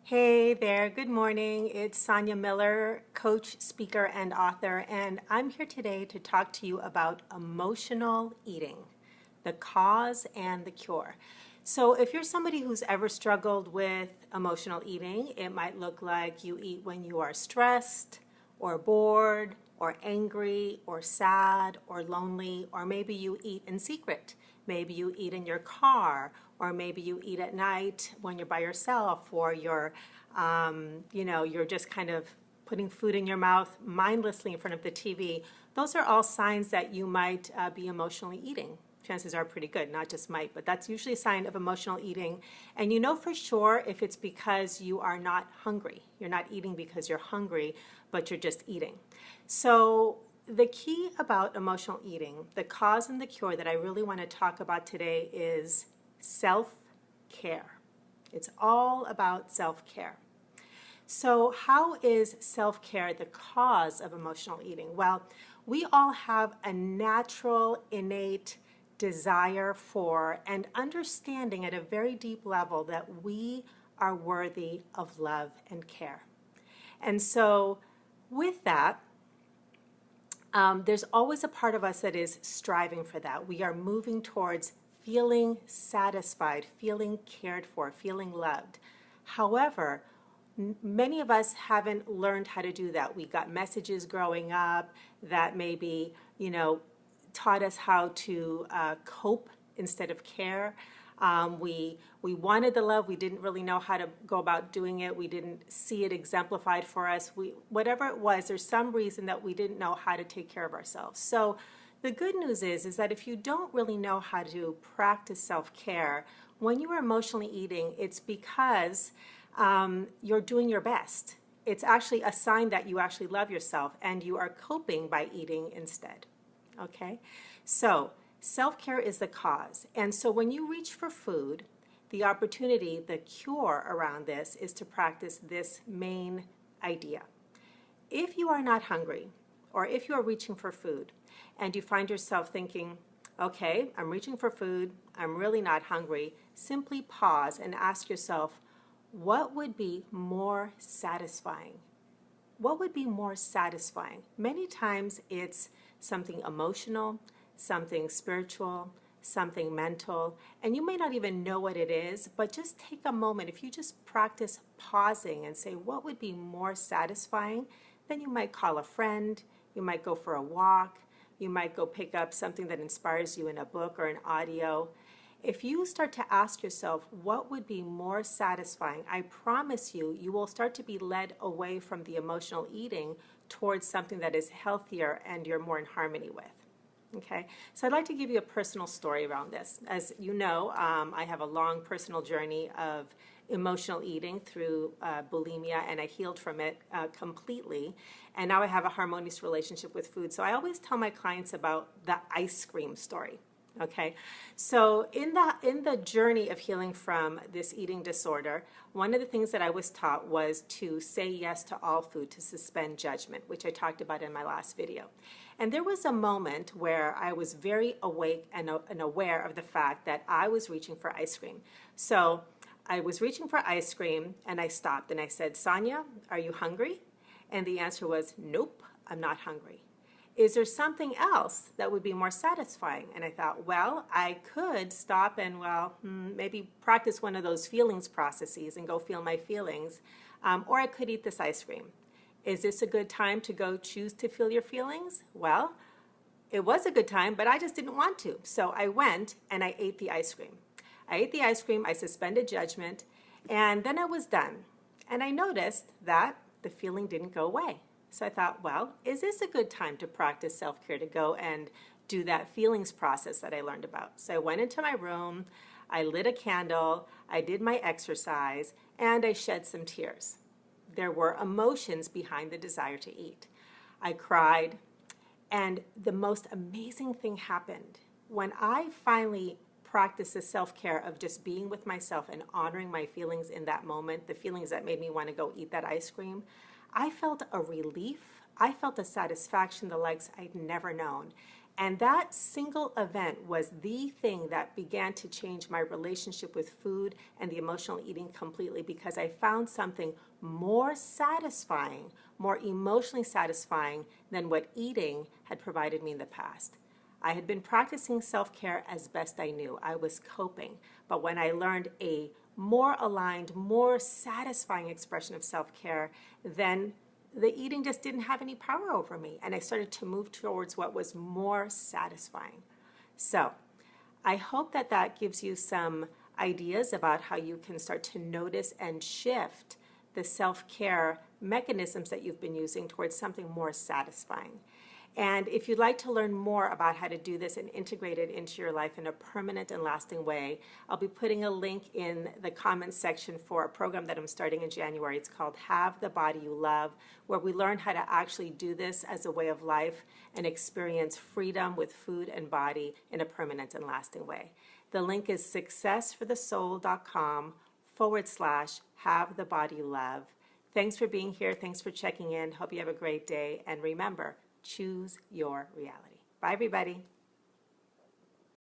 Hey there, good morning. It's Sonia Miller, coach, speaker, and author, and I'm here today to talk to you about emotional eating, the cause and the cure. So, if you're somebody who's ever struggled with emotional eating, it might look like you eat when you are stressed, or bored, or angry, or sad, or lonely, or maybe you eat in secret. Maybe you eat in your car, or maybe you eat at night when you're by yourself, or you're just kind of putting food in your mouth mindlessly in front of the TV. Those are all signs that you might be emotionally eating. Chances are pretty good, not just might, but that's usually a sign of emotional eating. And you know for sure if it's because you are not hungry. You're not eating because you're hungry, but you're just eating. So the key about emotional eating, the cause and the cure that I really want to talk about today is self-care. It's all about self-care. So how is self-care the cause of emotional eating? Well, we all have a natural, innate desire for and understanding at a very deep level that we are worthy of love and care. And so with that, there's always a part of us that is striving for that. We are moving towards feeling satisfied, feeling cared for, feeling loved. However, many of us haven't learned how to do that. We got messages growing up that maybe, taught us how to cope instead of care. We wanted the love. We didn't really know how to go about doing it. We didn't see it exemplified for us. Whatever it was, there's some reason that we didn't know how to take care of ourselves. So the good news is that if you don't really know how to practice self-care, when you are emotionally eating, it's because you're doing your best. It's actually a sign that you actually love yourself and you are coping by eating instead. Okay? So self-care is the cause. And so when you reach for food, the opportunity, the cure around this is to practice this main idea. If you are not hungry, or if you are reaching for food, and you find yourself thinking, okay, I'm reaching for food, I'm really not hungry, simply pause and ask yourself, what would be more satisfying? What would be more satisfying? Many times it's something emotional, something spiritual, something mental, and you may not even know what it is, but just take a moment. If you just practice pausing and say, what would be more satisfying? Then you might call a friend, you might go for a walk, you might go pick up something that inspires you in a book or an audio. If you start to ask yourself what would be more satisfying, I promise you, you will start to be led away from the emotional eating towards something that is healthier and you're more in harmony with. Okay, so I'd like to give you a personal story around this. As you know, I have a long personal journey of emotional eating through bulimia, and I healed from it completely. And now I have a harmonious relationship with food. So I always tell my clients about the ice cream story. Okay, so in the journey of healing from this eating disorder, one of the things that I was taught was to say yes to all food, to suspend judgment, which I talked about in my last video. And there was a moment where I was very awake and aware of the fact that I was reaching for ice cream. So I was reaching for ice cream and I stopped and I said, Sonia, are you hungry? And the answer was, nope, I'm not hungry. Is there something else that would be more satisfying? And I thought, well, I could stop and, maybe practice one of those feelings processes and go feel my feelings, or I could eat this ice cream. Is this a good time to go choose to feel your feelings? Well, it was a good time, but I just didn't want to. So I went and I ate the ice cream. I ate the ice cream, I suspended judgment, and then I was done. And I noticed that the feeling didn't go away. So I thought, well, is this a good time to practice self-care, to go and do that feelings process that I learned about? So I went into my room, I lit a candle, I did my exercise, and I shed some tears. There were emotions behind the desire to eat. I cried, and the most amazing thing happened. When I finally practiced the self-care of just being with myself and honoring my feelings in that moment, the feelings that made me want to go eat that ice cream, I felt a relief. I felt a satisfaction the likes I'd never known. And that single event was the thing that began to change my relationship with food and the emotional eating completely, because I found something more satisfying, more emotionally satisfying than what eating had provided me in the past. I had been practicing self-care as best I knew. I was coping. But when I learned a more aligned, more satisfying expression of self-care, then the eating just didn't have any power over me. And I started to move towards what was more satisfying. So I hope that that gives you some ideas about how you can start to notice and shift the self-care mechanisms that you've been using towards something more satisfying. And if you'd like to learn more about how to do this and integrate it into your life in a permanent and lasting way, I'll be putting a link in the comments section for a program that I'm starting in January. It's called Have the Body You Love, where we learn how to actually do this as a way of life and experience freedom with food and body in a permanent and lasting way. The link is successforthesoul.com/Have the Body You Love. Thanks for being here. Thanks for checking in. Hope you have a great day. And remember, choose your reality. Bye, everybody.